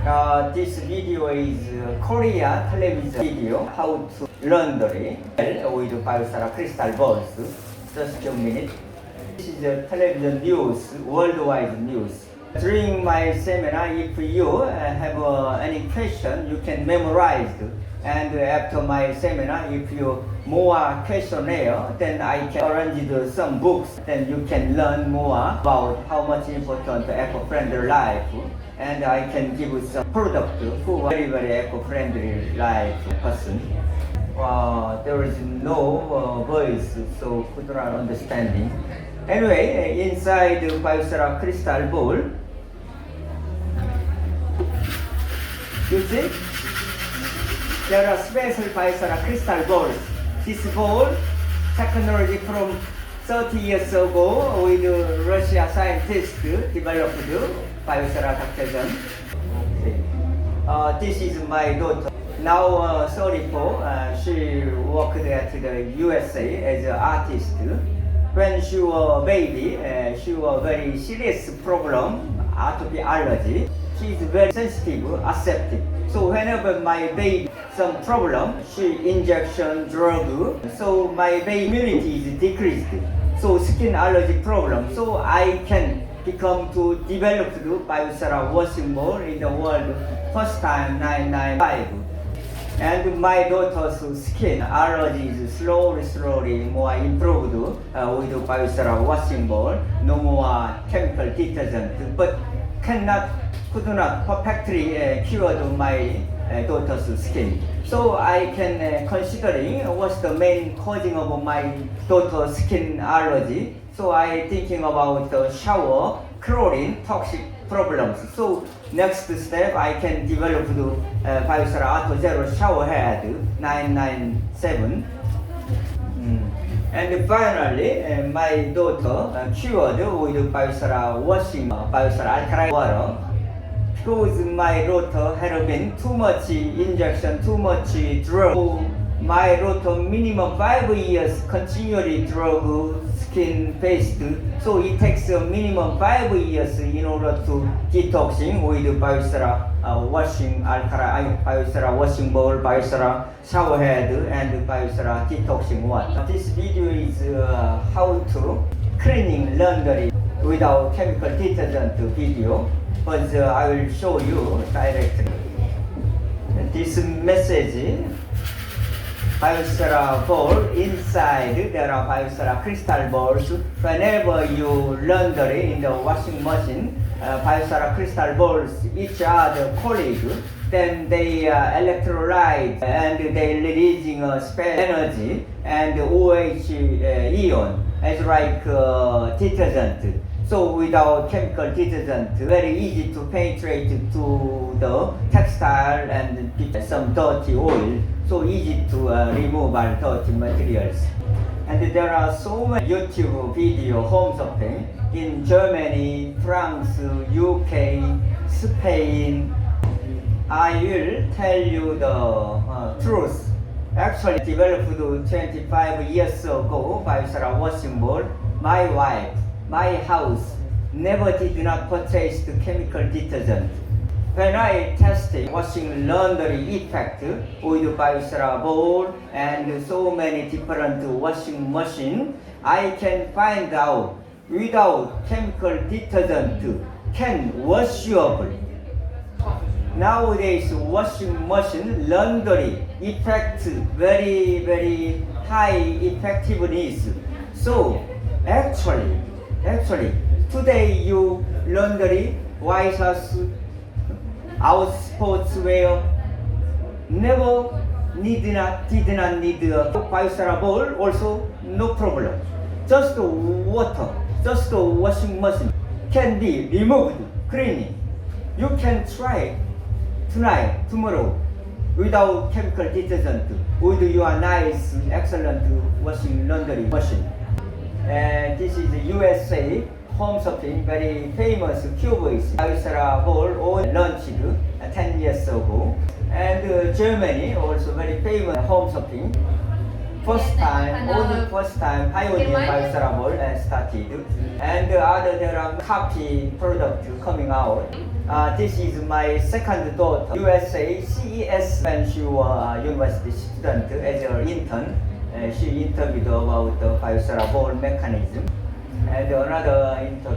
This video is Korea television video how to laundry with BIOCERA crystal balls. Just a minute. This is a television news, worldwide news. During my seminar, if you have any question, you can memorize. And after my seminar, if you more questionnaire, then I can arrange some books. Then you can learn more about how much important eco-friendly life. And I can give you some product who are very eco-friendly life person. There is no voice, so could not understanding. Anyway, inside the BIOCERA crystal ball, you see, there are special BIOCERA crystal balls. This ball, technology from 30 years ago with Russia scientists developed BIOCERA Dr.JEON. This is my daughter. Now 34, she worked at the USA as an artist. When she was a baby, she was very serious problem, atopic allergy. She is very sensitive, accepting. So whenever my baby some problem, she injection drug. So my baby immunity is decreased. So skin allergy problem. So I can become to develop the BIOCERA washing ball in the world first time 995. And my daughter's skin allergy is slowly more improved with the BIOCERA washing ball. No more chemical detergent, but could not perfectly cure my daughter's skin. So I can considering what's the main causing of my daughter's skin allergy. So I thinking about the shower, chlorine, toxic problems. So next step I can develop the BIOCERA Auto Zero shower head 997. And finally, my daughter cured with BIOCERA washing, BIOCERA alkaline water. Because my daughter had been too much injection, too much drug. So my daughter minimum 5 years continually drug skin paste. So it takes a minimum 5 years in order to detoxing with BIOCERA washing alkaline, BIOCERA washing bowl, BIOCERA shower head, and BIOCERA detoxing water. This video is how to cleaning laundry without chemical detergent video. But I will show you directly. This message, BIOCERA bowl, inside there are BIOCERA crystal balls. Whenever you laundry in the washing machine, BIOCERA crystal balls, each other colleague, then they electrolyte and they releasing spare energy and OH ion as like detergent. So without chemical detergent, very easy to penetrate to the textile and some dirty oil. So easy to remove all dirty materials. And there are so many YouTube video home shopping in Germany, France, UK, Spain. I will tell you the truth. Actually developed 25 years ago BIOCERA washing ball. My wife, my house never did not purchase the chemical detergent. When I tested washing laundry effect with BIOCERA bowl and so many different washing machine, I can find out without chemical detergent can washable. Nowadays washing machine laundry effect very high effectiveness. So actually today you laundry white shirts, our sportswear never did not need a BIOCERA bowl, also no problem. Just water, just a washing machine can be removed, cleaning. You can try tonight, tomorrow, without chemical detergent, with your nice, excellent washing laundry machine. And this is the USA home shopping, very famous cubes. BIOCERA bowl all launched 10 years ago. And Germany also very famous home shopping. first time, only first time pioneer BIOCERA Mall started. And there are copy product coming out. This is my second daughter, USA CES when she was a university student as an intern. She interviewed about the BIOCERA Mall mechanism. And another interview